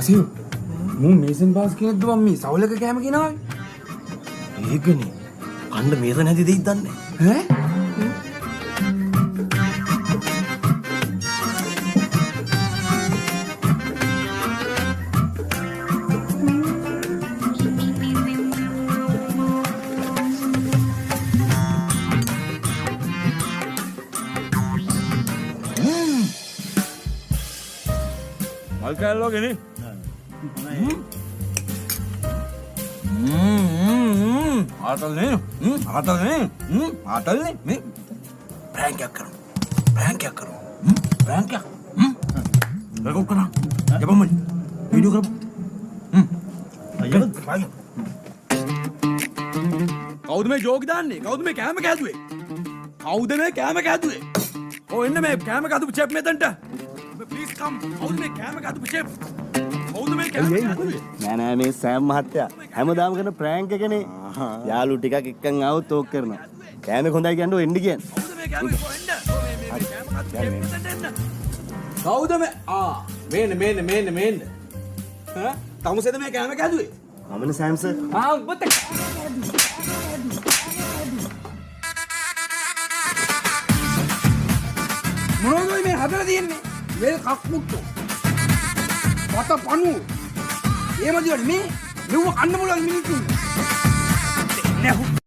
සිව් මූ mason pass කෙනෙක්ද මම මේ සවලක කෑම ගෙනාවේ. ඒකනේ. කණ්ඩ මේසන් හැදි දෙයිද දන්නේ. ඈ? මල් කෑල්ලෝ ගෙනේ. ආතල්නේ. ආතල්නේ. ආතල්නේ. මේ ප්‍රෑන්ක් එකක් කරමු. ප්‍රෑන්ක් එකක් කරමු. ප්‍රෑන්ක් එකක්. රෙකෝඩ් කරා. යපමයි. වීඩියෝ කරමු. අයියෝ. කවුද මේ ජෝක් දාන්නේ? කවුද මේ කැම කෑදුවේ? කවුද මේ කැම කෑදුවේ? ඔය එන්න මේ කැම කෑදු චෙප් මෙතනට. Please come. කවුද මේ කැම කෑදු චෙප්? කවුද මේ කැම කෑදුවේ? නෑ මේ සෑම් මහත්තයා හැමදාම කරන ප්‍රෑන්ක් එකනේ. යාළු ටිකක් එක්කන් ආවොත් ඕක කරනවා. කෑමේ හොඳයි කියන්නේ එන්න කියන්නේ. කවුද මේ කැම කොහෙන්ද? මේ කැම කෑදු චෙප් මෙතනට එන්න. කවුද මේ මේන්න. ඈ? තමුසෙද මේ කැම කෑදුවේ? අමන සෑම් සර්. උඹත් මොනවද මේ හදලා තියෙන්නේ? මේ කක්මුට්ටු. වත පණු. එහෙම දිවට මේ මෙව කන්න මොලල් මිනිත්තු. නෑ